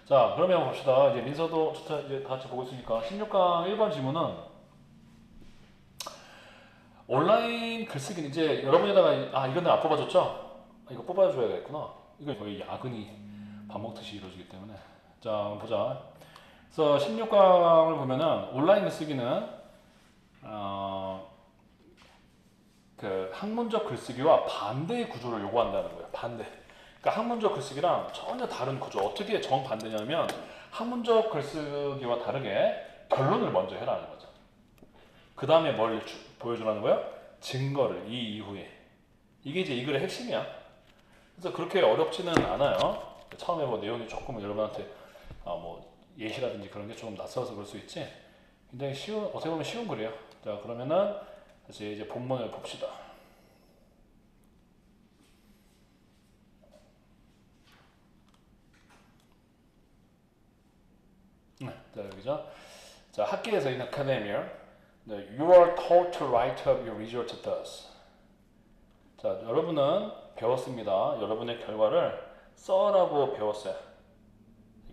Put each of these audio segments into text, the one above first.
자, 그러면 봅시다. 이제 민서도 좋다, 이제 다 같이 보고 있으니까 16강 1번 지문은 온라인 글쓰기는 이제 여러분에다가 이거는 안 뽑아줬죠? 이거 뽑아줘야겠구나. 이거 거의 야근이 밥 먹듯이 이루어지기 때문에. 자, 한번 보자. 그래서 16강을 보면은 온라인 글쓰기는 어, 그 학문적 글쓰기와 반대의 구조를 요구한다는 거예요. 반대. 그러니까 학문적 글쓰기랑 전혀 다른 구조. 어떻게 정반대냐면 학문적 글쓰기와 다르게 결론을 먼저 해라는 거죠. 그 다음에 뭘 보여주라는 거야? 증거를 이 이후에. 이게 이제 이 글의 핵심이야. 그래서 그렇게 어렵지는 않아요. 처음에 뭐 내용이 조금 여러분한테 뭐 예시라든지 그런 게 좀 낯설어서 그럴 수 있지. 굉장히 쉬운, 어떻게 보면 쉬운 글이에요. 자, 그러면은 다시 이제 본문을 봅시다. 자, 여기죠. 자, 학계에서 in academia, you are taught to write up your result thus. 자, 여러분은 배웠습니다. 여러분의 결과를 써라고 배웠어요.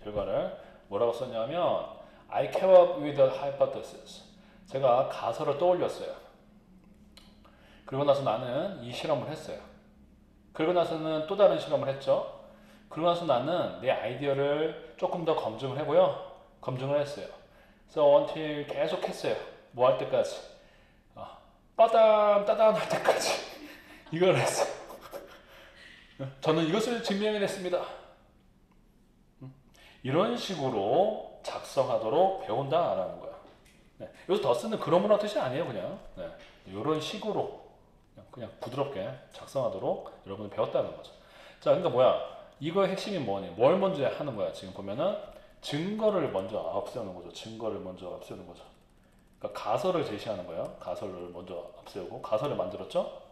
결과를 뭐라고 썼냐면 I came up with a hypothesis. 제가 가설을 떠올렸어요. 그리고 나서 나는 이 실험을 했어요. 그리고 나서는 또 다른 실험을 했죠. 그러고 나서 나는 내 아이디어를 조금 더 검증을 해고요. 검증을 했어요. 그래서 until 계속 했어요. 뭐 할 때까지? 빠담 할 때까지 이걸 했어요. 저는 이것을 증명해냈습니다. 이런 식으로 작성하도록 배운다라는 거야. 네. 여기서 더 쓰는 그러므로 뜻이 아니에요, 그냥. 네. 이런 식으로 그냥 부드럽게 작성하도록 여러분이 배웠다는 거죠. 자, 그러니까 뭐야? 이거의 핵심이 뭐니? 뭘 먼저 하는 거야? 지금 보면은 증거를 먼저 앞세우는 거죠. 증거를 먼저 앞세우는 거죠. 그러니까 가설을 제시하는 거예요. 가설을 먼저 앞세우고 가설을 만들었죠.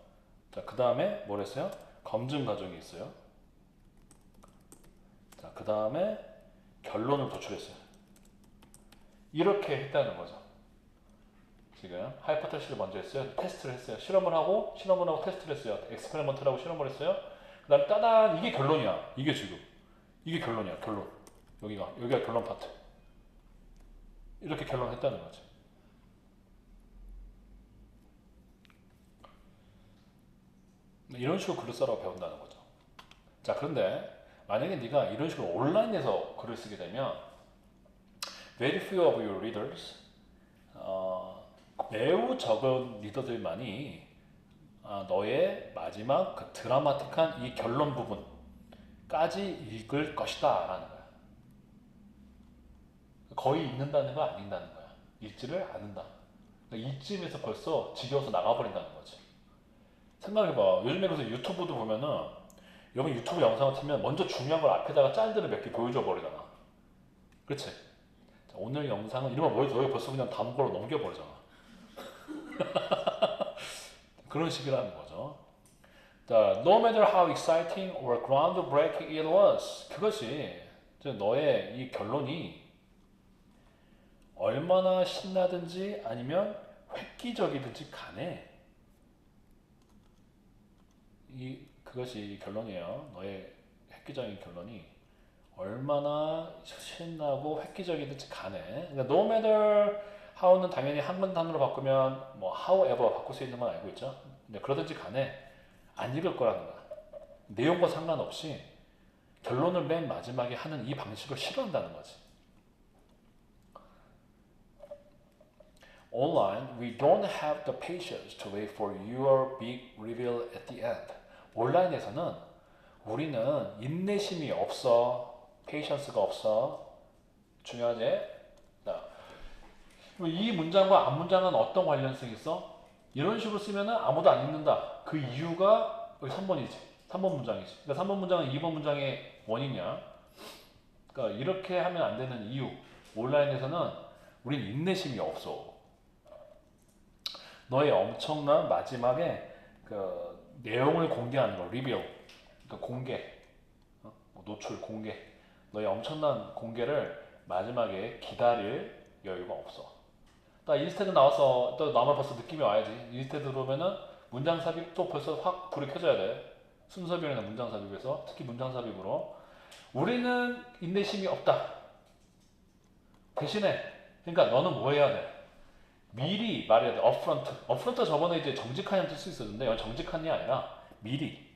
자, 그 다음에 뭘 했어요? 검증 과정이 있어요. 자, 그 다음에 결론을 도출했어요. 이렇게 했다는 거죠. 지금 하이포테시스를 먼저 했어요. 테스트를 했어요. 실험을 하고 테스트를 했어요. 엑스페리먼트라고 실험을 했어요. 그 다음에 따단 이게 결론이야. 이게 지금 이게 결론이야. 결론. 여기가 결론 파트. 이렇게 결론했다는 거죠. 이런 식으로 글을 써라고 배운다는 거죠. 자, 그런데 만약에 네가 이런 식으로 온라인에서 글을 쓰게 되면 very few of your readers 매우 적은 리더들만이 너의 마지막 그 드라마틱한 이 결론 부분까지 읽을 것이다 라는 거야. 거의 읽는다는 거 아닌다는 거야. 읽지를 않는다. 그러니까 이쯤에서 벌써 지겨워서 나가버린다는 거지. 생각해봐. 요즘에 그래서 유튜브도 보면은 여러분 유튜브 영상을 틀면 먼저 중요한 걸 앞에다가 짤들을 몇 개 보여줘 버리잖아. 그렇지? 자, 오늘 영상은 이러면 너희 벌써 그냥 다음 걸로 넘겨버리잖아. 그런 식이라는 거죠. 자, no matter how exciting or groundbreaking it was. 그것이 너의 이 결론이 얼마나 신나든지 아니면 획기적이든지 간에 그것이 결론이에요. 너의 획기적인 결론이 얼마나 신나고 획기적이든지 간에. 그러니까 no matter how는 당연히 한글 단어로 바꾸면 뭐 however 바꿀 수 있는 건 알고 있죠. 근데 그러든지 간에 안 읽을 거라는 거야. 내용과 상관없이 결론을 맨 마지막에 하는 이 방식을 싫어한다는 거지. Online, we don't have the patience to wait for your big reveal at the end. 온라인에서는 우리는 인내심이 없어. patience가 없어. 중요하지? 이 문장과 앞 문장은 어떤 관련성이 있어? 이런 식으로 쓰면 아무도 안 읽는다. 그 이유가 여기 3번이지. 3번 문장이지. 그러니까 3번 문장은 2번 문장의 원인이야. 그러니까 이렇게 하면 안 되는 이유. 온라인에서는 우린 인내심이 없어. 너의 엄청난 마지막에 그 내용을 공개하는 거, 리뷰. 그러니까 공개. 노출, 공개. 너의 엄청난 공개를 마지막에 기다릴 여유가 없어. 나 인스테드 나와서 또 나만 벌써 느낌이 와야지. 인스테드 들어오면은 문장 삽입 또 벌써 확 불이 켜져야 돼. 순서 변이나 문장 삽입에서 특히 문장 삽입으로 우리는 인내심이 없다. 대신에 그러니까 너는 뭐 해야 돼? 미리 말해야 돼. upfront. upfront 저번에 이제 정직하냐는 뜻이 있었는데 이건 정직한이 아니라 미리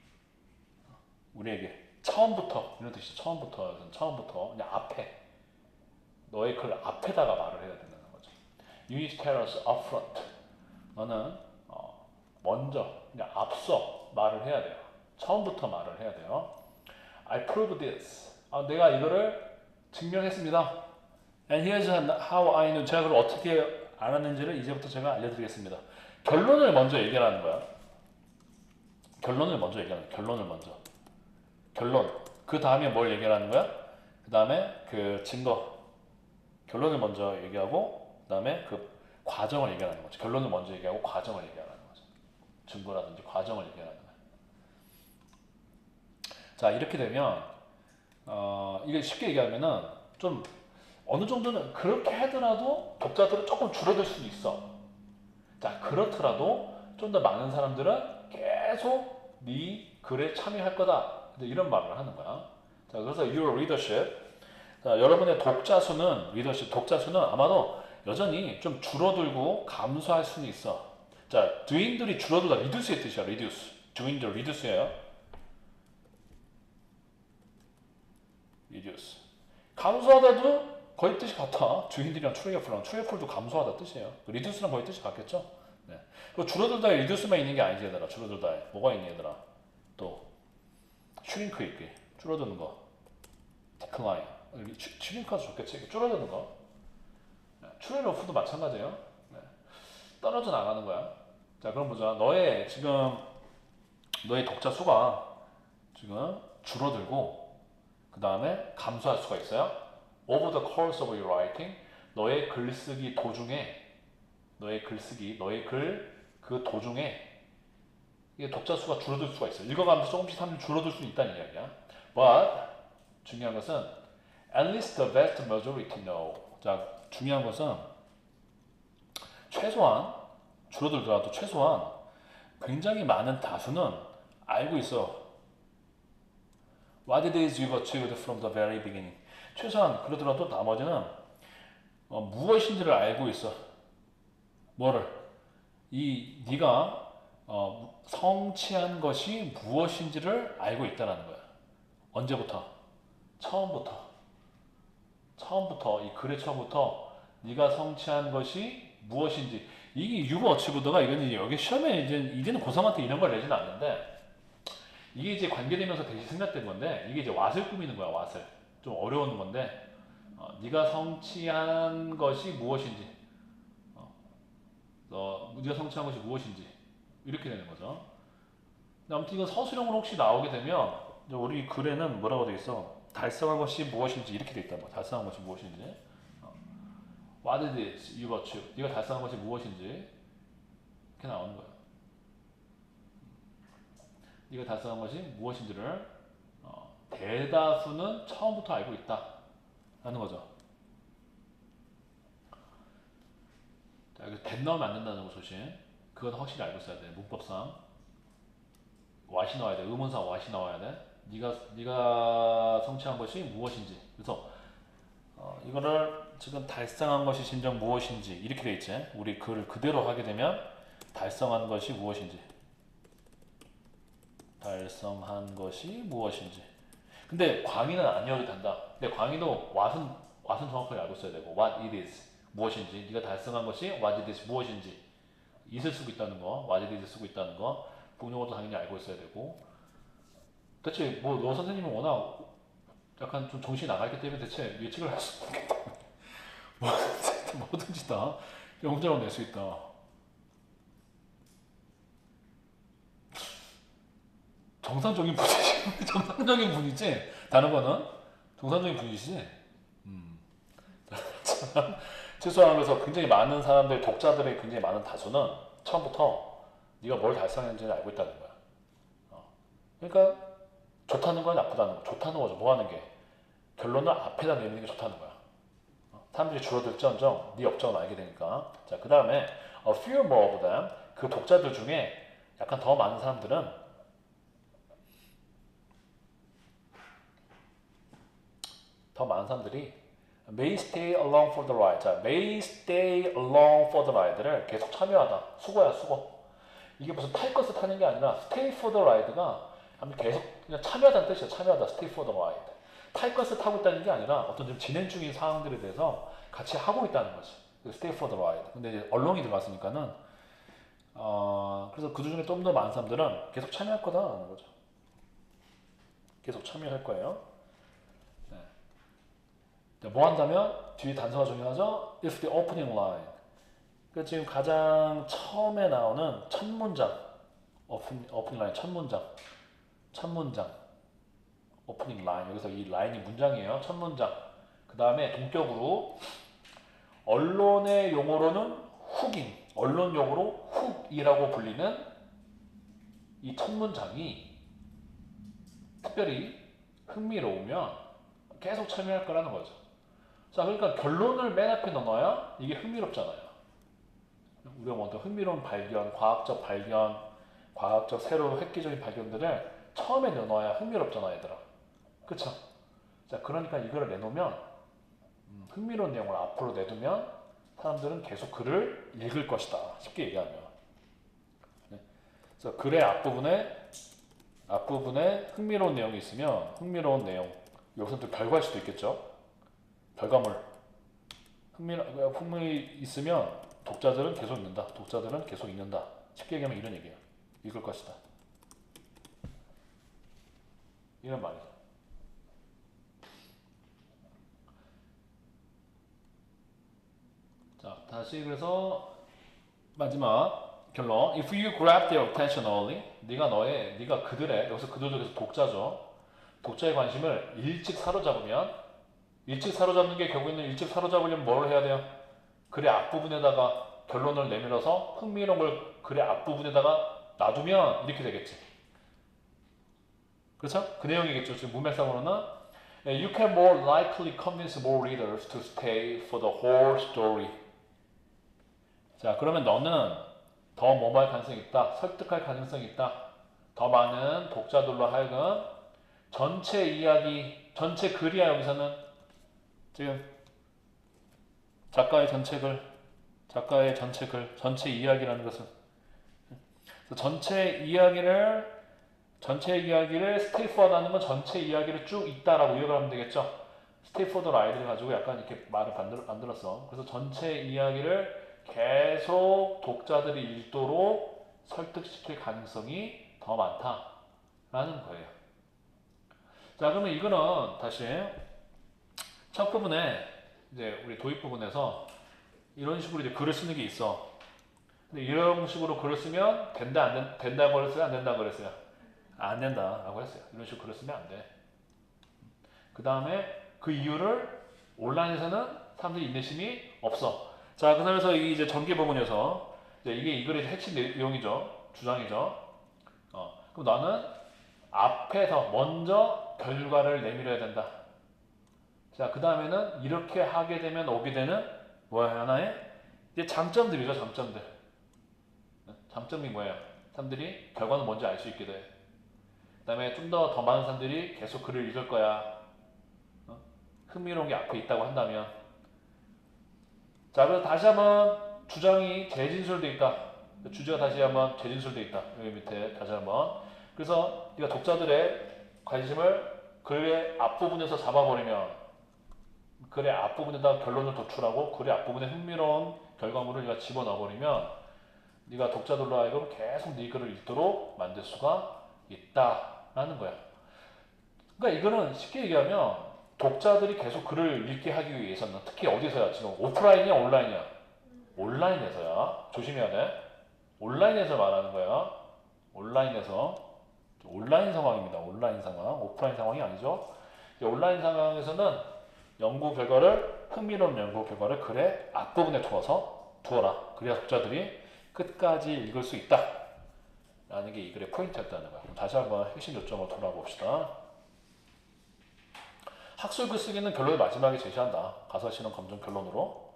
우리에게 처음부터 이런 뜻이 처음부터 그냥 앞에 너의 글 앞에다가 말을 해야 된다는 거죠. You need to tell us upfront. 너는 먼저 그냥 앞서 말을 해야 돼요. 처음부터 말을 해야 돼요. I proved this. 내가 이거를 증명했습니다. And here's how I know. 제가 그걸 어떻게 알았는지를 이제부터 제가 알려드리겠습니다. 결론을 먼저 얘기하는 거야. 결론을 먼저 얘기하는 거야. 결론을 먼저. 결론. 그 다음에 뭘 얘기하는 거야? 그 다음에 그 증거. 결론을 먼저 얘기하고 그 다음에 그 과정을 얘기하는 거죠. 결론을 먼저 얘기하고 과정을 얘기하는 거죠. 증거라든지 과정을 얘기하는 거야. 자, 이렇게 되면 이게 쉽게 얘기하면은 좀 어느 정도는 그렇게 하더라도 독자들은 조금 줄어들 수도 있어. 자, 그렇더라도 좀 더 많은 사람들은 계속 네 글에 참여할 거다. 이런 말을 하는 거야. 자, 그래서 your readership. 자, 여러분의 독자 수는 독자 수는 아마도 여전히 좀 줄어들고 감소할 수는 있어. 자, dwindle이 줄어들다. reduce의 뜻이야. reduce. dwindle, reduce예요. reduce. 감소하다도 거의 뜻이 같아. dwindle이랑 trueFL도 감소하다 뜻이에요. reduce랑 거의 뜻이 같겠죠? 네. 그 줄어들다에 reduce만 있는 게 아니지 얘들아. 줄어들다에 뭐가 있니 얘들아? 또 shrink 있게 줄어드는 거. decline. shrink가 좋겠지. 줄어드는 거. 네. true and off도 마찬가지예요. 네. 떨어져 나가는 거야. 자, 그럼 보자. 너의 독자 수가 지금 줄어들고 그 다음에 감소할 수가 있어요. Over the course of your writing, 너의 글쓰기 도중에, 너의 글 그 도중에 이게 독자 수가 줄어들 수가 있어요. 읽어가면서 조금씩 하면 줄어들 수 있다는 이야기야. But 중요한 것은 at least the vast majority know. 자, 중요한 것은 최소한 줄어들더라도 최소한 굉장히 많은 다수는 알고 있어. What it is you've achieved from the very beginning. 최소한 그러더라도 나머지는 무엇인지를 알고 있어. 뭐를? 네가 성취한 것이 무엇인지를 알고 있다는 거야. 언제부터? 처음부터 이 글의 처음부터 네가 성취한 것이 무엇인지. 이게 you've achieved가 이건 여기 시험에 이제는 고3한테 이런 걸 내지는 않는데 이게 이제 관계되면서 대신 생략된 건데 이게 이제 왓을 꾸미는 거야. 왓을 좀 어려운 건데 네가 성취한 것이 무엇인지 네가 성취한 것이 무엇인지 이렇게 되는 거죠. 아무튼 이건 서술형으로 혹시 나오게 되면 우리 글에는 뭐라고 돼 있어? 달성한 것이 무엇인지 이렇게 돼 있단 말이야. 달성한 것이 무엇인지 What it is you've achieved. 네가 달성한 것이 무엇인지 이렇게 나오는 거야. 네가 달성한 것이 무엇인지를 대다수는 처음부터 알고 있다 라는 거죠. 자, 여기 된 넣으면 안 된다는 거 조심. 그건 확실히 알고 있어야 돼. 문법상 what이 나와야 돼. 의문사 what이 나와야 돼. 네가 성취한 것이 무엇인지. 그래서 이거를 지금 달성한 것이 진정 무엇인지 이렇게 돼 있지. 우리 글을 그대로 하게 되면 달성한 것이 무엇인지. 달성한 것이 무엇인지. 근데 광희는 아니어도 된다. 근데 광희도 what은 정확하게 알고 있어야 되고 what it is 무엇인지. 네가 달성한 것이 what it is 무엇인지. it을 쓰고 있다는 거, what it is 쓰고 있다는 거. 동용어도 당연히 알고 있어야 되고. 대체 너 선생님은 워낙 약간 좀 정신이 나가있기 때문에 대체 예측을 할 수 없겠다. 뭐든지 다 영점을 낼 수 있다. 정상적인 분이지. 정상적인 분이지. 다른 거는 정상적인 분이시지. 최소한 그래서 굉장히 많은 사람들, 독자들의 굉장히 많은 다수는 처음부터 네가 뭘 달성했는지를 알고 있다는 거야. 그러니까 좋다는 거야, 나쁘다는 거. 좋다는 거죠. 뭐 하는 게? 결론을 앞에다 내는 게 좋다는 거야. 사람들이 줄어들지언정 네 업적을 알게 되니까. 자, 그 다음에 a few more of them. 그 독자들 중에 약간 더 많은 사람들은 더 많은 사람들이 may stay along for the ride. 자, may stay along for the ride를 계속 참여하다. 수고야, 수고. 이게 무슨 탈 것을 타는 게 아니라 stay for the ride가 계속 그냥 참여하다는 뜻이야. 참여하다. stay for the ride. 탈 것을 타고 있다는 게 아니라 어떤 좀 진행 중인 상황들에 대해서 같이 하고 있다는 거지. stay for the ride. 근데 이제 along이 들어갔으니까는 그래서 그 중에 좀 더 많은 사람들은 계속 참여할 거다라는 거죠. 계속 참여할 거예요. 네. 뭐 한다면 뒤에 단서가 중요하죠. If the opening line. 그 지금 가장 처음에 나오는 첫 문장. 오프닝 라인 첫 문장. 첫 문장. 오프닝 라인. 여기서 이 라인이 문장이에요. 첫 문장. 그 다음에 동격으로 언론의 용어로는 훅인. 언론 용어로 훅이라고 불리는 이 첫 문장이 특별히 흥미로우면 계속 참여할 거라는 거죠. 자, 그러니까 결론을 맨 앞에 넣어야 이게 흥미롭잖아요. 우리가 먼저 흥미로운 발견, 과학적 발견, 과학적 새로운 획기적인 발견들을 처음에 내놓아야 흥미롭잖아, 얘들아. 그쵸? 자, 그러니까 이거를 내놓으면 흥미로운 내용을 앞으로 내두면 사람들은 계속 글을 읽을 것이다. 쉽게 얘기하면. 네. 그래서 글의 앞부분에 흥미로운 내용이 있으면 흥미로운 내용, 여기서 또 결과일 수도 있겠죠. 결과물. 흥미 있으면 독자들은 계속 읽는다. 독자들은 계속 읽는다. 쉽게 얘기하면 이런 얘기예요. 읽을 것이다. 이런 말이죠. 자, 다시 그래서 마지막 결론. If you grab their attention early, 네가 그들의, 여기서 그들 중에서 독자죠. 독자의 관심을 일찍 사로잡으면, 일찍 사로잡는 게 결국에는 일찍 사로잡으려면 뭘 해야 돼요? 글의 앞부분에다가 결론을 내밀어서 흥미로운 걸 글의 앞부분에다가 놔두면 이렇게 되겠지. 그렇죠? 그 내용이겠죠. 지금 문맥상으로는 You can more likely convince more readers to stay for the whole story. 자, 그러면 너는 더 뭐할 가능성이 있다. 설득할 가능성이 있다. 더 많은 독자들로 하여금 전체 이야기, 전체 글이야. 여기서는 지금 작가의 전체 글, 전체 이야기라는 것은 전체 이야기를 스테이포드하는 건 전체 이야기를 쭉 읽다라고 이해를 하면 되겠죠. 스테이포드 라이드를 가지고 약간 이렇게 말을 만들었어. 그래서 전체 이야기를 계속 독자들이 읽도록 설득시킬 가능성이 더 많다라는 거예요. 자, 그러면 이거는 다시 첫 부분에 이제 우리 도입 부분에서 이런 식으로 이제 글을 쓰는 게 있어. 근데 이런 식으로 글을 쓰면 된다고 그랬어요? 안 된다고 그랬어요? 안 된다라고 했어요. 이런 식으로 글을 쓰면 안 돼. 그 다음에 그 이유를 온라인에서는 사람들이 인내심이 없어. 자, 그 다음에서 이제 전개 부분에서 이게 이 글의 핵심 내용이죠. 주장이죠. 그럼 나는 앞에서 먼저 결과를 내밀어야 된다. 자, 그 다음에는 이렇게 하게 되면 오게 되는 뭐야, 하나의 이제 장점들이죠. 장점들. 장점이 뭐예요? 사람들이 결과는 뭔지 알 수 있게 돼. 그 다음에 좀 더 많은 사람들이 계속 글을 읽을 거야. 흥미로운 게 앞에 있다고 한다면. 자, 그래서 다시 한번 주장이 재진술돼 있다. 주제가 다시 한번 재진술돼 있다. 여기 밑에 다시 한번. 그래서 네가 독자들의 관심을 글의 앞부분에서 잡아버리면 글의 앞부분에다 결론을 도출하고 글의 앞부분에 흥미로운 결과물을 네가 집어넣어버리면 네가 독자들로 하여금 계속 네 글을 읽도록 만들 수가 있다라는 거야. 그러니까 이거는 쉽게 얘기하면 독자들이 계속 글을 읽게 하기 위해서는 특히 어디서야? 지금 오프라인이야, 온라인이야? 온라인에서야. 조심해야 돼. 온라인에서 말하는 거야. 온라인 상황입니다. 온라인 상황. 오프라인 상황이 아니죠. 온라인 상황에서는 흥미로운 연구 결과를 글의 앞부분에 두어라. 그래야 독자들이 끝까지 읽을 수 있다. 라는 게 이 글의 포인트였다는 거야. 다시 한번 핵심 요점을 돌아봅시다. 학술 글쓰기는 결론을 마지막에 제시한다. 가설, 실험, 검증, 결론으로.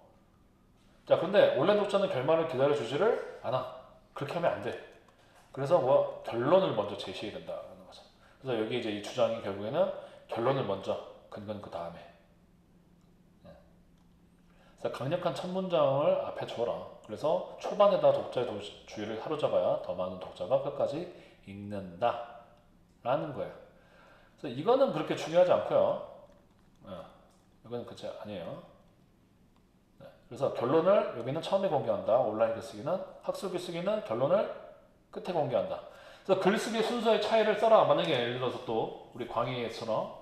자, 근데 온라인 독자는 결말을 기다려주지를 않아. 그렇게 하면 안 돼. 그래서 결론을 먼저 제시해야 된다는 거죠. 그래서 여기 이제 이 주장이 결국에는 결론을 먼저, 근거는 그 다음에. 그래서 강력한 첫 문장을 앞에 줘라. 그래서 초반에다 독자의 주의를 사로잡아야 더 많은 독자가 끝까지 읽는다 라는 거예요. 그래서 이거는 그렇게 중요하지 않고요. 이거는 그렇지 아니에요. 네. 그래서 결론을 여기는 처음에 공개한다. 온라인 글쓰기는 학술 글쓰기는 결론을 끝에 공개한다. 그래서 글쓰기 순서의 차이를 써라. 만약에 예를 들어서 또 우리 광희처럼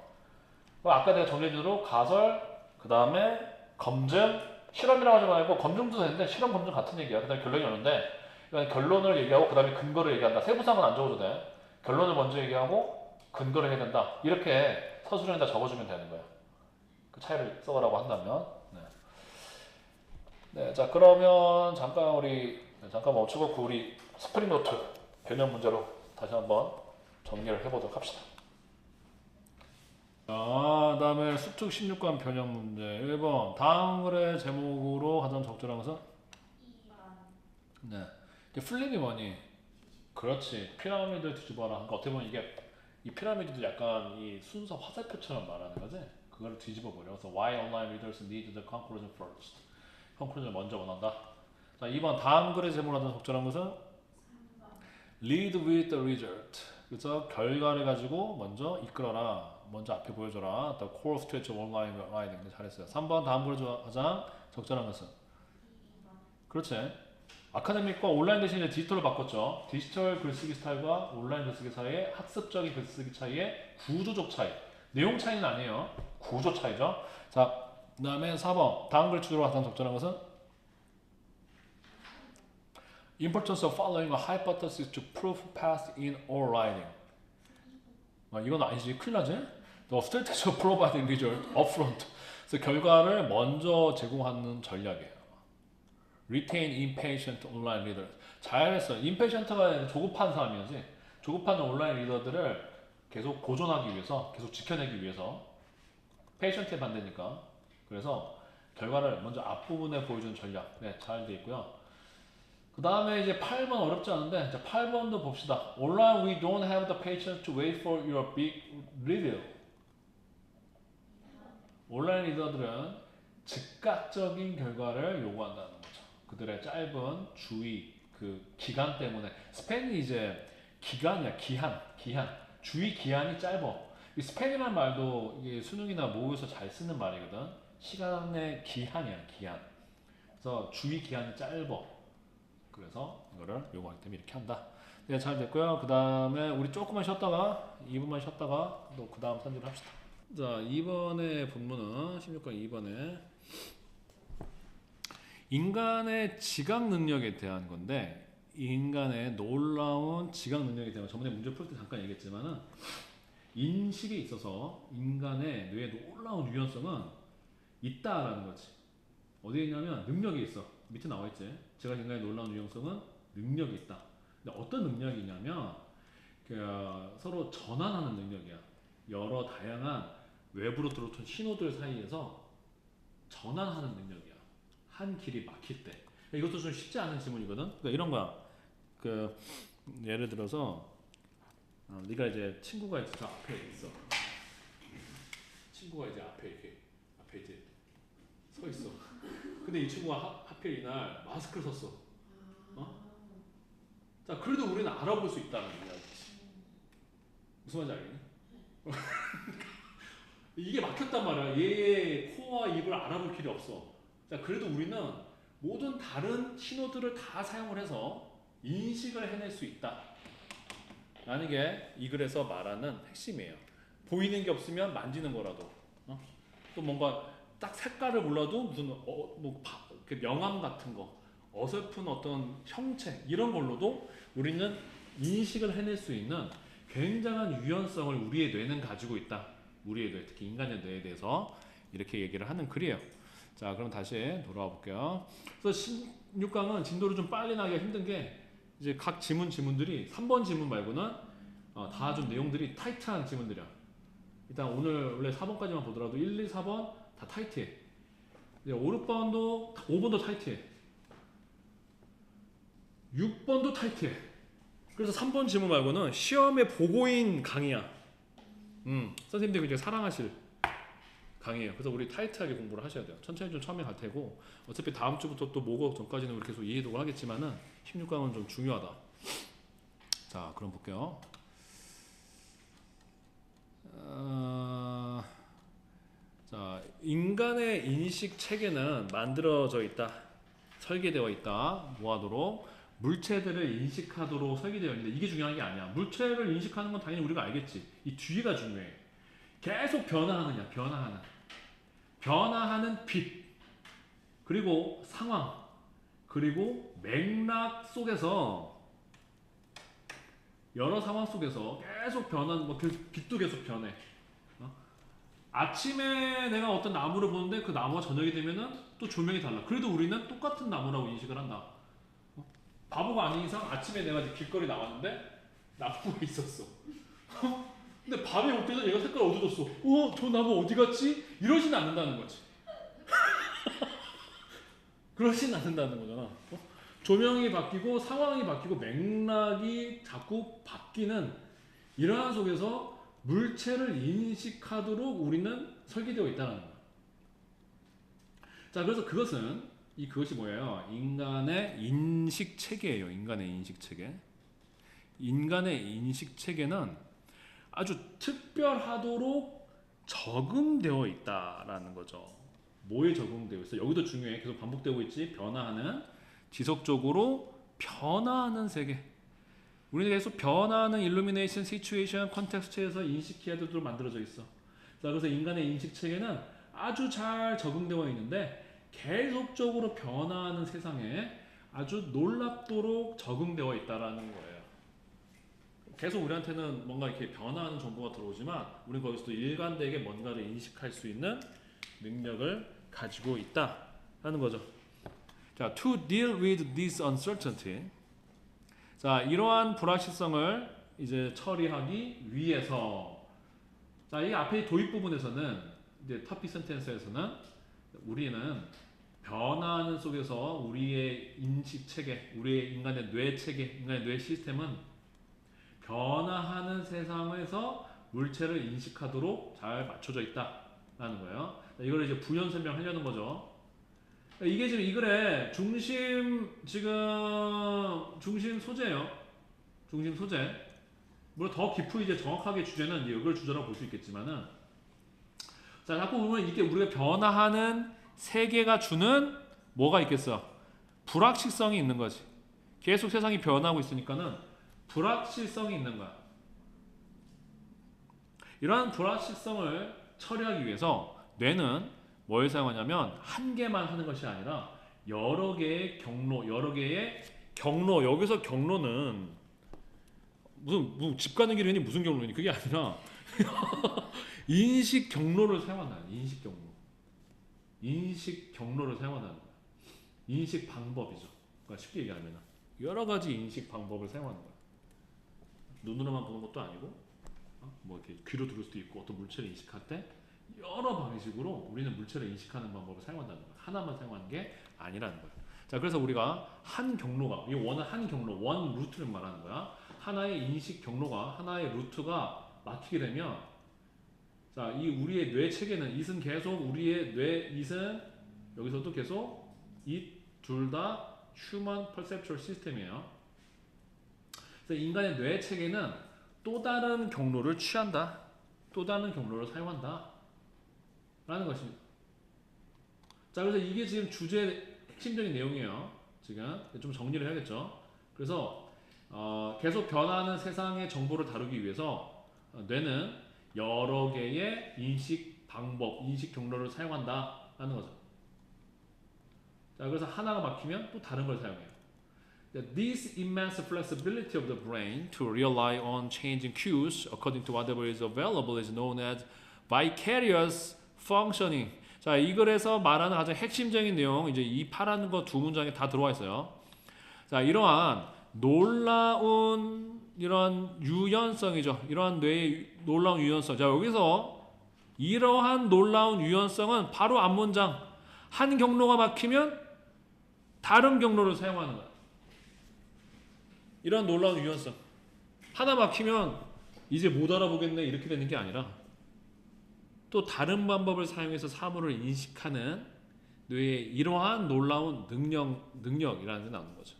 아까 내가 정리해준 대로 가설, 그 다음에 검증, 실험이라고 하지 말고 검증도 되는데 실험, 검증 같은 얘기야. 그 다음에 결론이 오는데 그러니까 결론을 얘기하고 그 다음에 근거를 얘기한다. 세부사항은 안 적어도 돼. 결론을 먼저 얘기하고 근거를 해야 된다. 이렇게 서술형에다 적어주면 되는 거야. 그 차이를 써가라고 한다면. 네. 네, 자 그러면 잠깐 멈추고 우리 스프링 노트 변형 문제로 다시 한번 정리를 해보도록 합시다. 자, 다음에 수특 16관 변형 문제 1번 다음 글의 제목으로 가장 적절한 것은? 2번. 네, 이게 플립이 뭐니? 그렇지, 피라미드를 뒤집어라. 그러니까 어떻게 보면 이 피라미드도 약간 이 순서 화살표처럼 말하는 거지. 그걸 뒤집어 버려. 그래서 why online readers need the conclusion first. conclusion을 먼저 원한다. 자, 2번 다음 글의 제목으로 가장 적절한 것은? 3번. lead with the result. 그래서 결과를 가지고 먼저 이끌어라. 먼저 앞에 보여줘라. The core stretch of online writing. 잘했어요. 3번 다음 글의 가장 적절한 것은? 2번. 그렇지. 아카데믹과 온라인 대신 이제 디지털로 바꿨죠. 디지털 글쓰기 스타일과 온라인 글쓰기 사이의 학습적인 글쓰기 차이의 구조적 차이. 내용 차이는 아니에요. 구조 차이죠. 자, 그 다음에 4번 다음 글 주제로 가장 적절한 것은? Importance of following a hypothesis to prove path in all writing. 이건 아니지. 큰일 나지? The strategy of providing result upfront. 그래서 결과를 먼저 제공하는 전략이에요. Retain impatient online readers. 잘했어. impatient가 조급한 사람이지. 조급한 온라인 리더들을 계속 보존하기 위해서, 계속 지켜내기 위해서. patient의 반대니까. 그래서 결과를 먼저 앞부분에 보여주는 전략. 네, 잘 돼 있고요. 그 다음에 이제 8번 어렵지 않은데, 자, 8번도 봅시다. Online, we don't have the patience to wait for your big reveal. 온라인 리더들은 즉각적인 결과를 요구한다는 거죠. 그들의 짧은 주의, 그 기간 때문에. 스팬이 이제 기간이야, 기한. 주의 기한이 짧아. 이 스팬이라는 말도 이게 수능이나 모의고사 잘 쓰는 말이거든. 시간의 기한이야, 기한. 그래서 주의 기한이 짧아. 그래서 이거를 요구하기 때문에 이렇게 한다. 네, 잘 됐고요. 그 다음에 우리 조금만 쉬었다가 2분만 쉬었다가 또 그 다음 산지를 합시다. 자, 2번의 본문은 16강 2번에 인간의 지각 능력에 대한 건데, 인간의 놀라운 지각 능력에 대한, 저번에 문제 풀 때 잠깐 얘기했지만은 인식에 있어서 인간의 뇌의 놀라운 유연성은 있다라는 거지. 어디에 있냐면 능력이 있어. 밑에 나와 있지. 제가 인간의 놀라운 유연성은 능력이 있다. 근데 어떤 능력이냐면 서로 전환하는 능력이야. 여러 다양한 외부로 들어온 신호들 사이에서 전환하는 능력이야. 한 길이 막힐 때. 이것도 좀 쉽지 않은 질문이거든. 그러니까 이런 거야. 예를 들어서 네가 이제 친구가 이제 저 앞에 있어. 친구가 이제 앞에 이제 서 있어. 근데 이 친구가 하필 이날 마스크를 썼어. 자, 그래도 우리는 알아볼 수 있다는 이야기지. 무슨 말인지 알겠니? 이게 막혔단 말이야. 얘의 코와 입을 알아볼 길이 없어. 자, 그래도 우리는 모든 다른 신호들을 다 사용을 해서 인식을 해낼 수 있다. 라는 게 이 글에서 말하는 핵심이에요. 보이는 게 없으면 만지는 거라도. 또 뭔가 딱 색깔을 몰라도 무슨 명암 같은 거, 어설픈 어떤 형체 이런 걸로도 우리는 인식을 해낼 수 있는 굉장한 유연성을 우리의 뇌는 가지고 있다. 우리의 뇌, 특히 인간의 뇌에 대해서 이렇게 얘기를 하는 글이에요. 자, 그럼 다시 돌아와 볼게요. 그래서 16강은 진도를 좀 빨리 나기가 힘든 게 이제 각 지문들이 3번 지문 말고는 다 좀 내용들이 타이트한 지문들이야. 일단 오늘 원래 4번까지만 보더라도 1, 2, 4번 다 타이트해. 5, 6번도 5번도 타이트해. 6번도 타이트해. 그래서 3번 지문 말고는 시험에 보고인 강의야. 선생님들이 굉장히 사랑하실 강의예요. 그래서 우리 타이트하게 공부를 하셔야 돼요. 천천히 좀 처음에 갈 테고 어차피 다음 주부터 또 모국 전까지는 우리 계속 이해독을 하겠지만은 16강은 좀 중요하다. 자, 그럼 볼게요. 자, 인간의 인식 체계는 만들어져 있다, 설계되어 있다. 뭐하도록? 물체들을 인식하도록 설계되어 있는데 이게 중요한 게 아니야. 물체를 인식하는 건 당연히 우리가 알겠지. 이 뒤가 중요해. 계속 변화하느냐, 변화하는 빛, 그리고 상황, 그리고 맥락 속에서 여러 상황 속에서 계속 변하는, 뭐 빛도 계속 변해. 아침에 내가 어떤 나무를 보는데 그 나무가 저녁이 되면은 또 조명이 달라. 그래도 우리는 똑같은 나무라고 인식을 한다. 바보가 아닌 이상 아침에 내가 이제 길거리 나왔는데 나무가 있었어. 근데 밤에 올 때는 얘가 색깔 어두워졌어. 저 나무 어디 갔지? 이러진 않는다는 거지. 그러진 않는다는 거잖아. 조명이 바뀌고 상황이 바뀌고 맥락이 자꾸 바뀌는 이러한 속에서 물체를 인식하도록 우리는 설계되어 있다는 거야. 자, 그래서 그것이 뭐예요? 인간의 인식 체계예요. 인간의 인식 체계. 인간의 인식 체계는 아주 특별하도록 적응되어 있다라는 거죠. 뭐에 적응되어 있어? 여기도 중요해. 계속 반복되고 있지. 변화하는, 지속적으로 변화하는 세계. 우리는 계속 변화하는 일루미네이션, 시츄에이션, 컨텍스트에서 인식 키워드로 만들어져 있어. 자, 그래서 인간의 인식 체계는 아주 잘 적응되어 있는데 계속적으로 변화하는 세상에 아주 놀랍도록 적응되어 있다라는 거예요. 계속 우리한테는 뭔가 이렇게 변화하는 정보가 들어오지만 우리는 거기서도 일관되게 뭔가를 인식할 수 있는 능력을 가지고 있다라는 거죠. 자, to deal with this uncertainty. 자, 이러한 불확실성을 이제 처리하기 위해서, 자, 이 앞에 도입 부분에서는 이제 topic sentence에서는 우리는 변화하는 속에서 우리의 인식 체계, 우리의 인간의 뇌 체계, 인간의 뇌 시스템은 변화하는 세상에서 물체를 인식하도록 잘 맞춰져 있다라는 거예요. 이걸 이제 부연 설명하려는 거죠. 이게 지금 이 글의 중심 소재예요. 중심 소재. 물론 더 깊이 이제 정확하게 주제는 이제 이걸 주제라고 볼 수 있겠지만은, 자, 자꾸 보면 이게 우리가 변화하는 세계가 주는 뭐가 있겠어? 불확실성이 있는 거지. 계속 세상이 변하고 있으니까는 불확실성이 있는 거야. 이러한 불확실성을 처리하기 위해서 뇌는 뭘 사용하냐면 한 개만 하는 것이 아니라 여러 개의 경로, 여기서 경로는 무슨 집 가는 길이니 무슨 경로니? 그게 아니라 인식 경로를 사용한다. 인식 경로를 사용한다는 거야. 인식 방법이죠. 그러니까 쉽게 얘기하면 여러 가지 인식 방법을 사용하는 거야. 눈으로만 보는 것도 아니고, 뭐 이렇게 귀로 들을 수도 있고, 어떤 물체를 인식할 때 여러 방식으로 우리는 물체를 인식하는 방법을 사용한다는 거야. 하나만 사용하는 게 아니라는 거야. 자, 그래서 우리가 한 경로가, 이 원은 한 경로, 원 루트를 말하는 거야. 하나의 인식 경로가, 하나의 루트가 막히게 되면, 자, 이 우리의 뇌 체계는, it은 계속 우리의 it은 여기서도 계속 it 둘 다 human perceptual system이에요. 그래서 인간의 뇌 체계는 또 다른 경로를 취한다. 또 다른 경로를 사용한다. 라는 것입니다. 자, 그래서 이게 지금 주제의 핵심적인 내용이에요. 지금 좀 정리를 해야겠죠. 그래서 계속 변화하는 세상의 정보를 다루기 위해서 뇌는 여러 개의 인식 방법, 인식 경로를 사용한다라는 거죠. 자, 그래서 하나가 막히면 또 다른 걸 사용해요. This immense flexibility of the brain to rely on changing cues according to whatever is available is known as vicarious functioning. 자, 이 글에서 말하는 가장 핵심적인 내용, 이제 이 파라는 거 두 문장에 다 들어와 있어요. 자, 이러한 놀라운 이러한 유연성이죠. 이러한 뇌의 놀라운 유연성. 자, 여기서 이러한 놀라운 유연성은 바로 앞 문장, 한 경로가 막히면 다른 경로를 사용하는 거야. 이런 놀라운 유연성. 하나 막히면 이제 못 알아보겠네 이렇게 되는 게 아니라 또 다른 방법을 사용해서 사물을 인식하는 뇌의 이러한 놀라운 능력이라는 게 나오는 거죠.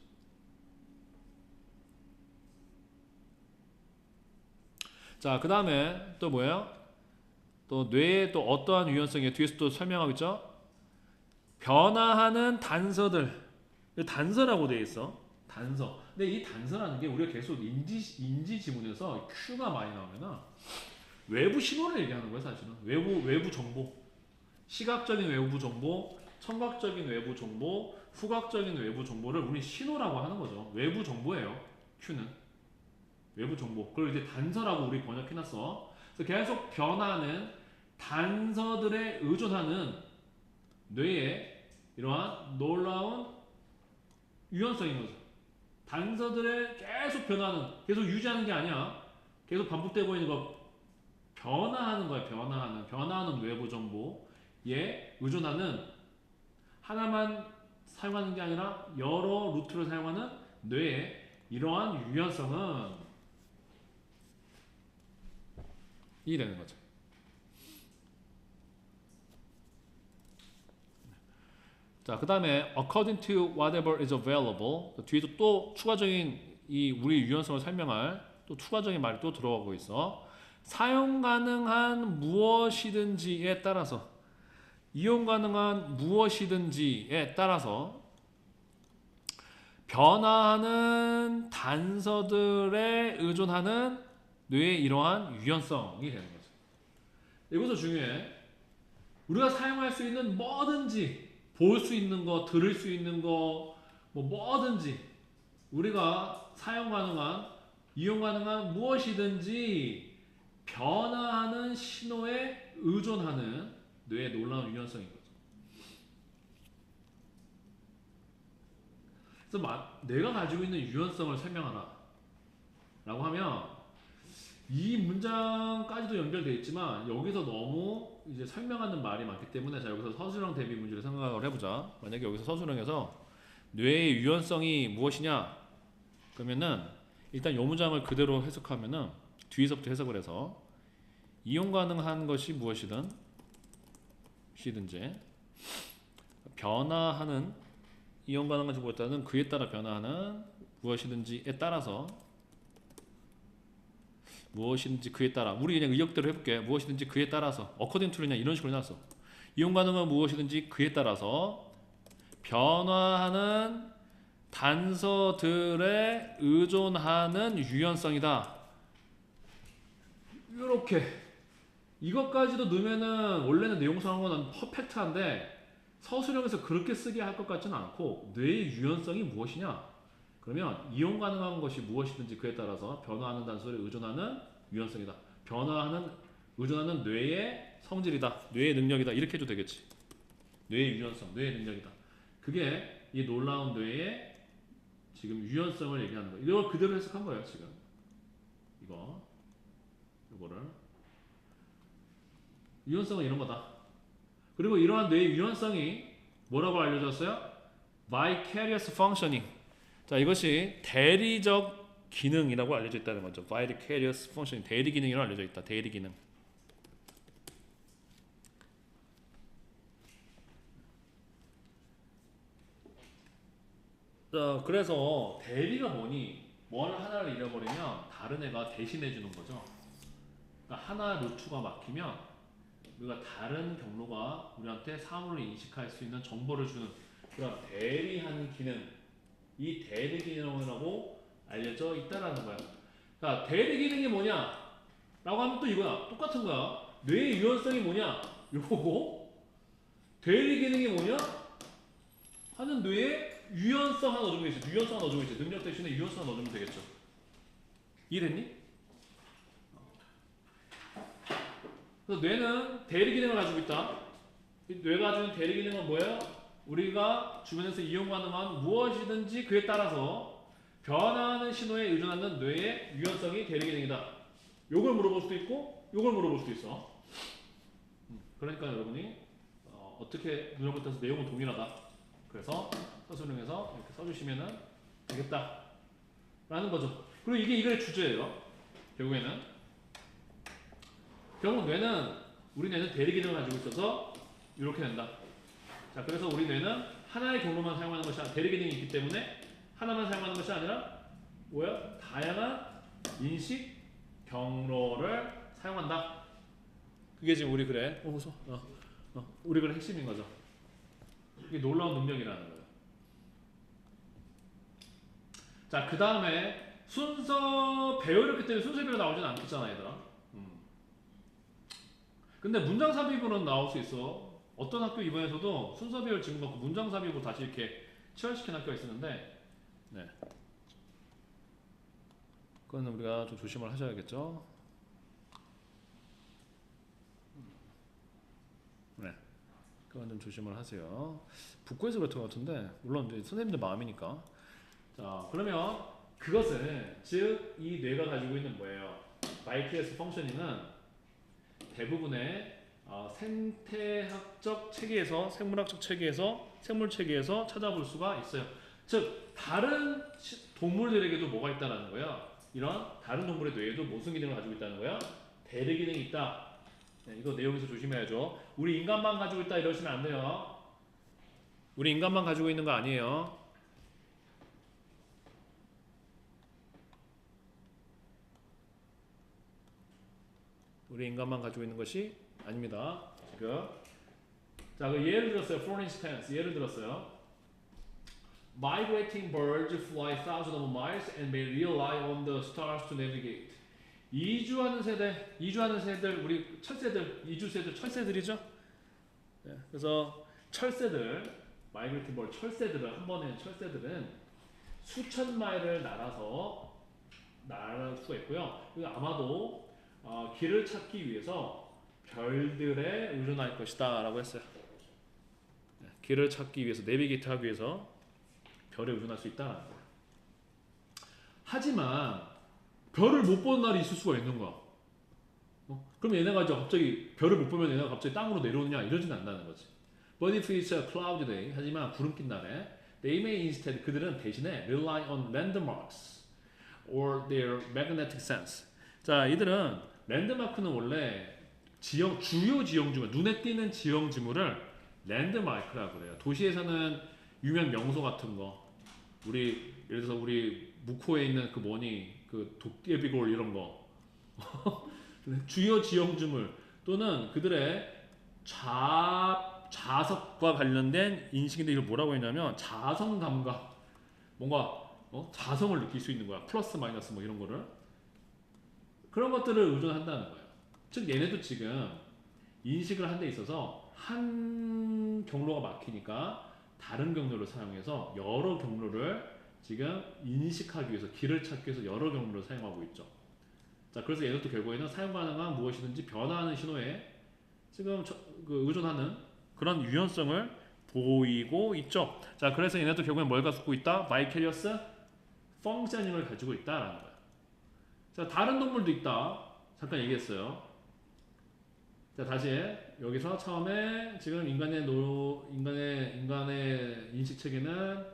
자, 그 다음에 또 뭐예요? 또 뇌의 또 어떠한 유연성이 뒤에서 또 설명하고 있죠? 변화하는 단서들. 단서라고 되어 있어. 단서. 근데 이 단서라는 게 우리가 계속 인지 지문에서 Q가 많이 나오면은 외부 신호를 얘기하는 거예요, 사실은. 외부 정보. 시각적인 외부 정보, 청각적인 외부 정보, 후각적인 외부 정보를 우리 신호라고 하는 거죠. 외부 정보예요. Q는. 외부 정보. 그걸 이제 단서라고 우리 번역해놨어. 그래서 계속 변하는 단서들에 의존하는 뇌의 이러한 놀라운 유연성인 거죠. 단서들에 계속 변하는, 계속 유지하는 게 아니야. 계속 반복되고 있는 거 변화하는 거야. 변화하는 외부 정보에 의존하는 하나만 사용하는 게 아니라 여러 루트를 사용하는 뇌의 이러한 유연성은 이 되는 거죠. 자, 그 다음에 according to whatever is available. 뒤에도 또 추가적인 이 우리 유연성을 설명할 또 추가적인 말이 또 들어가고 있어. 사용 가능한 무엇이든지에 따라서, 이용 가능한 무엇이든지에 따라서 변화하는 단서들에 의존하는 뇌의 이러한 유연성이 되는 거죠. 이것도 중요해. 우리가 사용할 수 있는 뭐든지, 볼 수 있는 거, 들을 수 있는 거, 뭐든지 우리가 사용 가능한, 이용 가능한 무엇이든지 변화하는 신호에 의존하는 뇌의 놀라운 유연성인 거죠. 그래서 내가 가지고 있는 유연성을 설명하라 라고 하면 이 문장까지도 연결되어 있지만 여기서 너무 이제 설명하는 말이 많기 때문에, 자, 여기서 서술형 대비 문제를 생각을 해보자. 만약에 여기서 서술형에서 뇌의 유연성이 무엇이냐 그러면은 일단 이 문장을 그대로 해석하면은 뒤에서부터 해석을 해서 이용 가능한 것이 무엇이든지 변화하는, 이용 가능한 것이 무엇이든 그에 따라 변화하는 무엇이든지에 따라서, 무엇이든지 그에 따라, 우리 그냥 의역대로 해볼게. 무엇이든지 그에 따라서, according to 그냥 이런 식으로 해놨어. 이용 가능한 무엇이든지 그에 따라서 변화하는 단서들에 의존하는 유연성이다. 이렇게 이것까지도 넣으면은 원래는 내용상으로는 퍼펙트한데 서술형에서 그렇게 쓰게 할 것 같지는 않고, 뇌의 유연성이 무엇이냐? 그러면 이용 가능한 것이 무엇이든지 그에 따라서 변화하는 단서에 의존하는 유연성이다. 의존하는 뇌의 성질이다. 뇌의 능력이다. 이렇게 해도 되겠지. 뇌의 유연성, 뇌의 능력이다. 그게 이 놀라운 뇌의 지금 유연성을 얘기하는 거예요. 이걸 그대로 해석한 거예요, 지금. 이거를. 유연성은 이런 거다. 그리고 이러한 뇌의 유연성이 뭐라고 알려졌어요? Vicarious functioning. 자, 이것이 대리적 기능이라고 알려져 있다는 거죠. Vicarious functioning. 대리 기능이라고 알려져 있다. 대리 기능. 자, 그래서 대리가 뭐니? 뭘 하나를 잃어버리면 다른 애가 대신해 주는 거죠. 그러니까 하나 루트가 막히면 우리가 다른 경로가 우리한테 사물을 인식할 수 있는 정보를 주는 그런 대리하는 기능, 이 대리 기능이라고 알려져 있다라는 거야. 자, 대리 기능이 뭐냐? 라고 하면 또 이거야. 똑같은 거야. 뇌의 유연성이 뭐냐? 요거고, 대리 기능이 뭐냐? 하는 뇌의 유연성 하나 넣어주면 되겠지. 유연성 하나 넣어주면 되겠지. 능력 대신에 유연성 하나 넣어주면 되겠죠. 이해됐니? 그래서 뇌는 대리 기능을 가지고 있다. 뇌가 가지고 있는 대리 기능은 뭐예요? 우리가 주변에서 이용 가능한 무엇이든지 그에 따라서 변화하는 신호에 의존하는 뇌의 유연성이 대리 기능이다. 요걸 물어볼 수도 있고 요걸 물어볼 수도 있어. 그러니까 여러분이 어떻게 눈을 붙여서 내용은 동일하다. 그래서 서술형에서 이렇게 써주시면 되겠다 라는 거죠. 그리고 이게 이거의 주제예요. 결국 뇌는 우리 뇌는 대리 기능을 가지고 있어서 이렇게 된다. 자, 그래서 우리 뇌는 하나의 경로만 사용하는 것이 아니라 대리 기능이 있기 때문에 하나만 사용하는 것이 아니라 뭐야? 다양한 인식 경로를 사용한다. 그게 지금 우리 글의 우리 글의 핵심인 거죠. 이게 놀라운 능력이라는 거예요. 자, 그 다음에 순서 배열이었기 때문에 순서별로 나오진 않겠잖아, 얘들아. 근데 문장 삽입으로는 나올 수 있어. 어떤 학교 이번에서도 순서 배열 지금 갖고 문장 삽입으로 다시 이렇게 치환시킨 학교가 있었는데, 네. 그건 우리가 좀 조심을 하셔야겠죠. 네. 그건 좀 조심을 하세요. 북구에서 그랬던 것 같은데, 물론 이제 선생님들 마음이니까. 자, 그러면 그것은 즉 이 뇌가 가지고 있는 뭐예요? 마이클레스 펑셔닝은 대부분의 생태학적 체계에서 생물학적 체계에서 생물 체계에서 찾아볼 수가 있어요. 즉 다른 동물들에게도 뭐가 있다라는 거예요. 이런 다른 동물의 뇌에도 무슨 기능을 가지고 있다는 거예요? 대리 기능이 있다. 네, 이거 내용에서 조심해야죠. 우리 인간만 가지고 있다 이러시면 안 돼요. 우리 인간만 가지고 있는 거 아니에요. 우리 인간만 가지고 있는 것이 아닙니다. 지금 자, 그 예를 들었어요. For instance, 예를 들었어요. Migrating birds fly thousands of miles and may rely on the stars to navigate. 이주하는 새들, 우리 철새들, 이주새들, 철새들이죠. 네, 그래서 철새들, migrating bird, 철새들은 한 번에 철새들은 수천 마일을 날아갈 수가 있고요. 그리고 아마도 길을 찾기 위해서 별들에 의존할 것이다 라고 했어요. 길을 찾기 위해서 내비게이트 하기 위해서 별에 의존할 수 있다는 거예요. 하지만 별을 못 보는 날이 있을 수가 있는 거야. 그럼 얘네가 이제 갑자기 별을 못 보면 얘네가 갑자기 땅으로 내려오느냐 이러진 않는다는 거지. But if it's a cloudy day, 하지만 구름 낀 날에 they may instead, 그들은 대신에 rely on landmarks or their magnetic sense. 자, 이들은 랜드마크는 원래 주요 지형지물, 눈에 띄는 지형지물을 랜드마크라고 그래요. 도시에서는 유명 명소 같은 거, 우리 예를 들어서 우리 묵호에 있는 그 도깨비골 이런 거, 주요 지형지물 또는 그들의 자석과 관련된 인식인데 이걸 뭐라고 했냐면 자성 감각, 뭔가 자성을 느낄 수 있는 거야. 플러스 마이너스 뭐 이런 거를. 그런 것들을 의존한다는 거예요. 즉 얘네도 지금 인식을 한 데 있어서 한 경로가 막히니까 다른 경로를 사용해서 여러 경로를 지금 인식하기 위해서 길을 찾기 위해서 여러 경로를 사용하고 있죠. 자, 그래서 얘들도 결국에는 사용 가능한 무엇이든지 변화하는 신호에 지금 의존하는 그런 유연성을 보이고 있죠. 자, 그래서 얘네도 결국엔 뭘 갖고 있다? 바이캐리어스 펑셔닝을 가지고 있다라는 거예요. 자, 다른 동물도 있다. 잠깐 얘기했어요. 자, 다시 여기서 처음에 지금 인간의 인식 체계는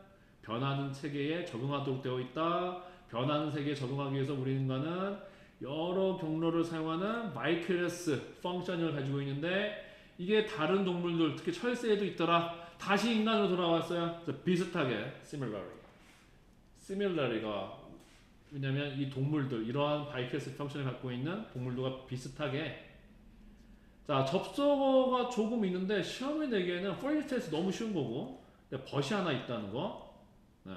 변하는 체계에 적응하도록 되어 있다. 변하는 세계에 적응하기 위해서 우리 인간은 여러 경로를 사용하는 마이클레스 펑셔닝을 가지고 있는데 이게 다른 동물들, 특히 철새에도 있더라. 다시 인간으로 돌아왔어요. 비슷하게 similarly가 왜냐면 이 동물들, 이러한 바이캐스 펑션을 갖고 있는 동물들과 비슷하게, 자, 접속어가 조금 있는데 시험에 내기에는 for instance 너무 쉬운 거고, 벗이 하나 있다는 거. 네.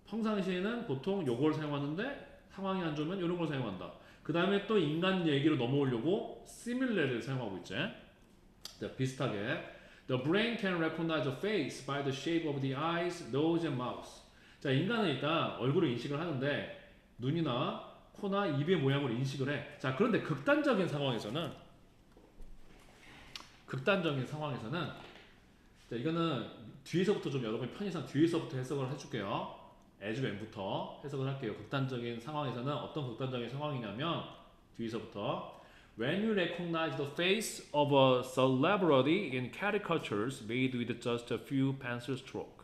평상시에는 보통 요걸 사용하는데 상황이 안 좋으면 이런 걸 사용한다. 그 다음에 또 인간 얘기로 넘어오려고 similarly를 사용하고 있지. 자, 비슷하게 the brain can recognize a face by the shape of the eyes, nose and mouth. 자, 인간은 일단 얼굴을 인식을 하는데 눈이나 코나 입의 모양으로 인식을 해. 자, 그런데 극단적인 상황에서는 자, 이거는 뒤에서부터 좀 여러분 편의상 뒤에서부터 해석을 해줄게요. as when부터 해석을 할게요. 극단적인 상황에서는 어떤 극단적인 상황이냐면 뒤에서부터 when you recognize the face of a celebrity in caricatures made with just a few pencil strokes.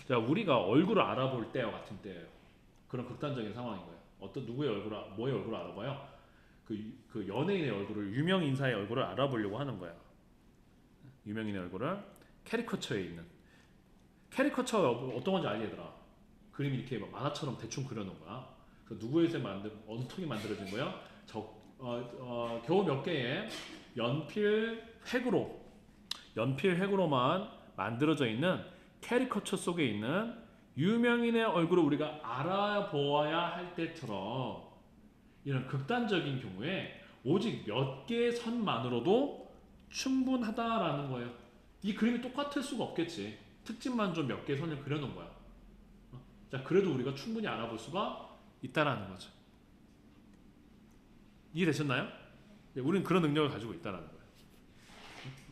자, 우리가 얼굴을 알아볼 때와 같은 때예요. 그런 극단적인 상황인 거예요. 뭐의 얼굴을 알아봐요? 그 연예인의 얼굴을 유명 인사의 얼굴을 알아보려고 하는 거야. 유명인의 얼굴을 캐리커처에 있는 캐리커처 어떤 건지 알지 얘들아? 그림이 이렇게 막 만화처럼 대충 그려놓은 거야. 그 누구에서 어느 통이 만들어진 거야? 겨우 몇 개의 연필 획으로만 만들어져 있는 캐리커처 속에 있는 유명인의 얼굴을 우리가 알아보아야 할 때처럼 이런 극단적인 경우에 오직 몇 개의 선만으로도 충분하다라는 거예요. 이 그림이 똑같을 수가 없겠지. 특징만 좀 몇 개의 선을 그려놓은 거야. 자, 그래도 우리가 충분히 알아볼 수가 있다라는 거죠. 이해되셨나요? 네, 우리는 그런 능력을 가지고 있다라는 거예요.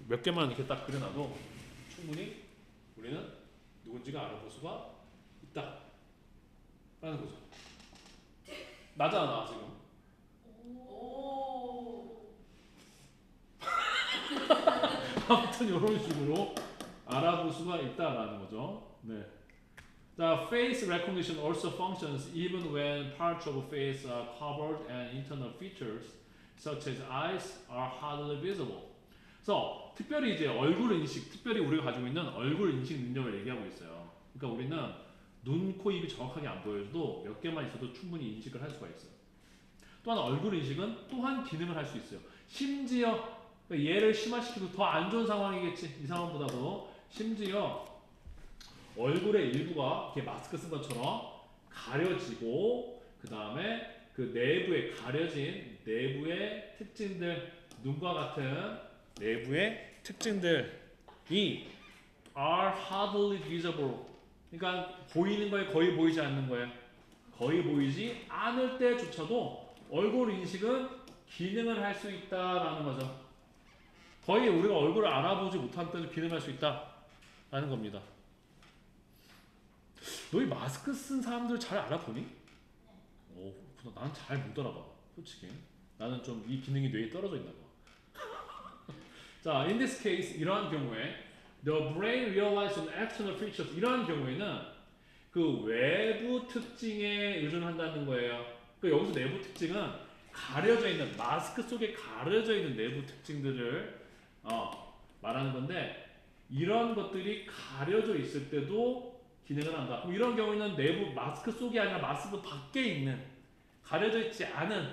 몇 개만 이렇게 딱 그려놔도 충분히 우리는 누군지가 알아볼 수가 있다라는 거죠. 나잖아 지금. 오. 아무튼 이런 식으로 알아볼 수가 있다라는 거죠. 네. The face recognition also functions even when parts of face are covered and internal features such as eyes are hardly visible. 그래서 특별히 이제 얼굴 인식, 특별히 우리가 가지고 있는 얼굴 인식 능력을 얘기하고 있어요. 그러니까 우리는 눈, 코, 입이 정확하게 안 보여줘도 몇 개만 있어도 충분히 인식을 할 수가 있어요. 또한 얼굴 인식은 또한 기능을 할 수 있어요. 심지어 그러니까 얘를 심화시키고 더 안 좋은 상황이겠지. 이 상황보다도 심지어 얼굴의 일부가 이렇게 마스크 쓴 것처럼 가려지고 그 다음에 그 내부에 가려진 내부의 특징들 눈과 같은 내부의 특징들이 are hardly visible. 그러니까 보이는 거에 거의 보이지 않는 거예요. 거의 보이지 않을 때조차도 얼굴 인식은 기능을 할 수 있다라는 거죠. 거의 우리가 얼굴을 알아보지 못할 때도 기능할 수 있다라는 겁니다. 너희 마스크 쓴 사람들 잘 알아보니? 오, 난 잘 못 알아봐. 솔직히 나는 좀 이 기능이 뇌에 떨어져 있나 봐. 자, in this case 이러한 경우에 the brain relies on external features 이러한 경우에는 그 외부 특징에 의존한다는 거예요. 그러니까 여기서 내부 특징은 가려져 있는 마스크 속에 가려져 있는 내부 특징들을 말하는 건데 이런 것들이 가려져 있을 때도 기능을 한다. 그럼 이런 경우에는 내부 마스크 속이 아니라 마스크 밖에 있는 가려져 있지 않은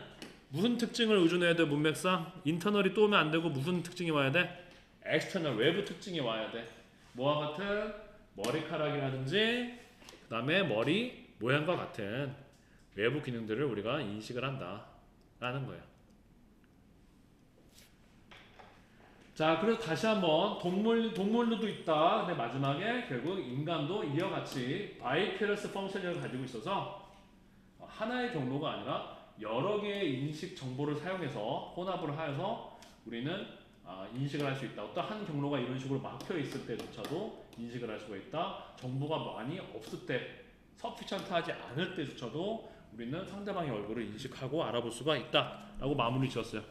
무슨 특징을 의존해야 돼? 문맥상 인터널이 또 오면 안 되고 무슨 특징이 와야 돼? 엑스터널 외부 특징이 와야 돼. 뭐와 같은 머리카락이라든지 그 다음에 머리 모양과 같은 외부 기능들을 우리가 인식을 한다라는 거예요. 자, 그래서 다시 한번 동물도 있다. 근데 마지막에 결국 인간도 이와 같이 바이큐러스 펑션을 가지고 있어서 하나의 경로가 아니라 여러 개의 인식 정보를 사용해서 혼합을 하여서 우리는 인식을 할 수 있다. 어떤 한 경로가 이런 식으로 막혀 있을 때조차도 인식을 할 수가 있다. 정보가 많이 없을 때, 서피션트하지 않을 때조차도 우리는 상대방의 얼굴을 인식하고 알아볼 수가 있다라고 마무리 지었어요.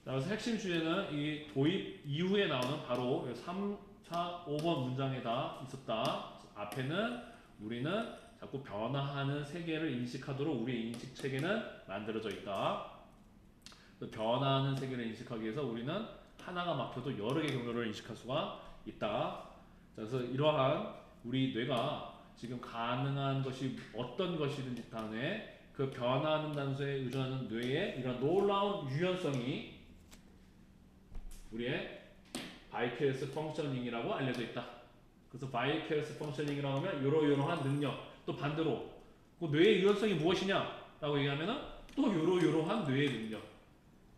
그래서 핵심 주제는 이 도입 이후에 나오는 바로 3, 4, 5번 문장에 다 있었다. 앞에는 우리는 자꾸 변화하는 세계를 인식하도록 우리의 인식 체계는 만들어져 있다. 변화하는 세계를 인식하기 위해서 우리는 하나가 막혀도 여러 개의 경로를 인식할 수가 있다. 그래서 이러한 우리 뇌가 지금 가능한 것이 어떤 것이든지 간에 그 변화하는 단서에 의존하는 뇌의 이런 놀라운 유연성이 우리의 바이큐러스 펑셔닝이라고 알려져 있다. 그래서 바이큐러스 펑셔닝이라고 하면 이러이러한 능력. 또 반대로 그 뇌의 유연성이 무엇이냐라고 얘기하면은 또 이러이러한 뇌의 능력.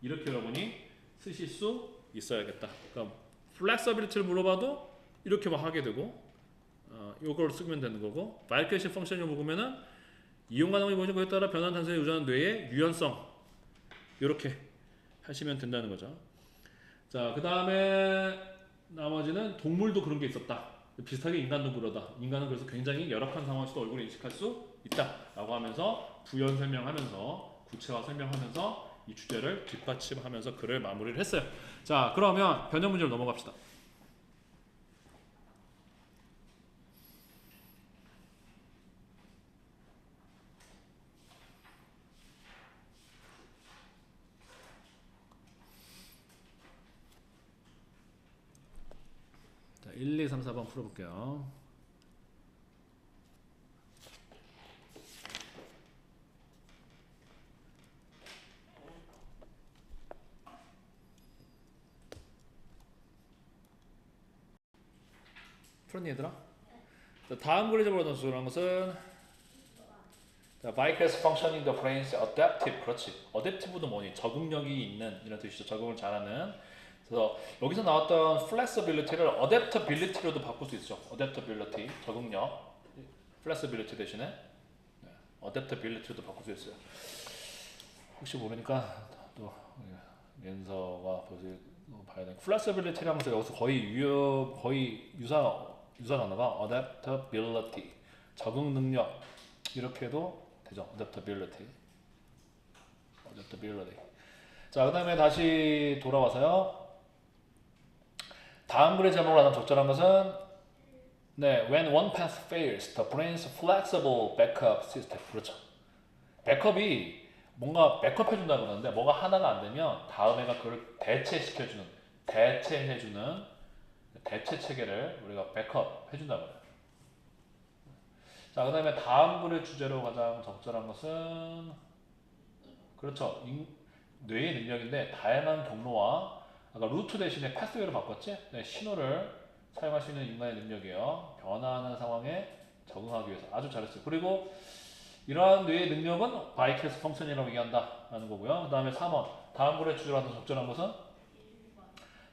이렇게 여러분이 쓰실 수 있어야겠다. 그러니까 플렉서빌리티를 물어봐도 이렇게 막 하게 되고 이걸 쓰면 되는 거고 바이큐러스 펑셔닝을 물으면은 이용 가능성이 뭐죠? 그에 따라 변환 단서에 의존하는 뇌의 유연성 이렇게 하시면 된다는 거죠. 자, 그 다음에 나머지는 동물도 그런 게 있었다. 비슷하게 인간도 그러다. 인간은 그래서 굉장히 열악한 상황에서도 얼굴을 인식할 수 있다 라고 하면서 부연 설명하면서 구체화 설명하면서 이 주제를 뒷받침하면서 글을 마무리를 했어요. 자, 그러면 변형 문제로 넘어갑시다. 1, 2, 3, 4번 풀어볼게요. 풀었니 얘들아? 자, 다음 그래저블 단수라는 것은 자, Vickers functioning the brain's adaptive. 그렇지. adaptive도 뭐니? 적응력이 있는 이런 뜻이죠. 적응을 잘하는. 그래서 여기서 나왔던 flexibility를 adaptability로도 바꿀 수 있죠. adaptability 적응력. flexibility 대신에 네, adaptability로도 바꿀 수 있어요. 혹시 모르니까 또 연서와 보세요. 봐야 돼. flexibility라는 것은 여기서 거의 유사 단어가 adaptability 적응 능력 이렇게도 되죠. adaptability. 자, 그다음에 다시 돌아와서요. 다음 글의 제목으로 하나 적절한 것은 네, when one path fails, the brain's flexible backup system. 그렇죠. 백업이 뭔가 백업 해준다고 그러는데 뭐가 하나가 안 되면 다음 애가 그걸 대체해주는 대체 체계를 우리가 백업 해준다고 해요. 자, 그 다음에 다음 글의 주제로 가장 적절한 것은 그렇죠. 뇌의 능력인데 다양한 경로와 아까 루트 대신에 패스웨이로 바꿨지? 네, 신호를 사용할 수 있는 인간의 능력이에요. 변화하는 상황에 적응하기 위해서 아주 잘했어요. 그리고 이러한 뇌의 능력은 바이케스 펑션이라고 얘기한다라는 거고요. 그 다음에 3번 다음 글의 주제로 하는 적절한 것은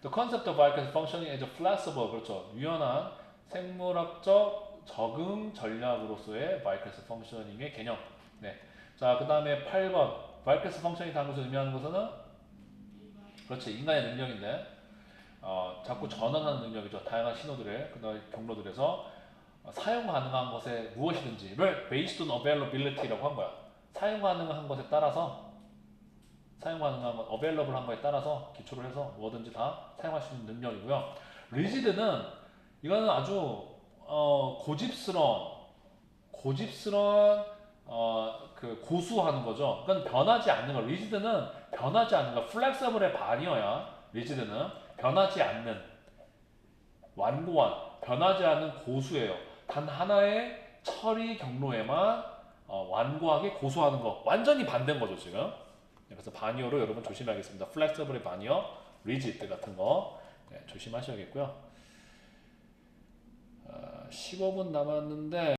The concept of Vickers functioning as a flexible 그렇죠. 유연한 생물학적 적응 전략으로서의 Vickers functioning의 개념. 네. 자, 그 다음에 8번 Vickers functioning 다는 것을 의미하는 것은 그렇지 인간의 능력인데 자꾸 전환하는 능력이죠. 다양한 신호들의 그다음에 경로들에서 사용 가능한 것에 무엇이든지를 based on availability라고 한 거야. 사용 가능한 것에 따라서 사용 가능한 것, available 한 거에 따라서 기초를 해서 뭐든지 다 사용할 수 있는 능력이고요. rigid는 이거는 아주 고집스러운 그 고수하는 거죠. 그건 변하지 않는 거. rigid는 변하지 않는 거. flexible의 반이어야 rigid는 변하지 않는 완고한 변하지 않는 고수예요. 단 하나의 처리 경로에만 완고하게 고수하는 거. 완전히 반대인 거죠 지금. 그래서 반이어로 여러분 조심해야겠습니다. flexible의 반이어, rigid 같은 거 네, 조심하셔야겠고요. 15분 남았는데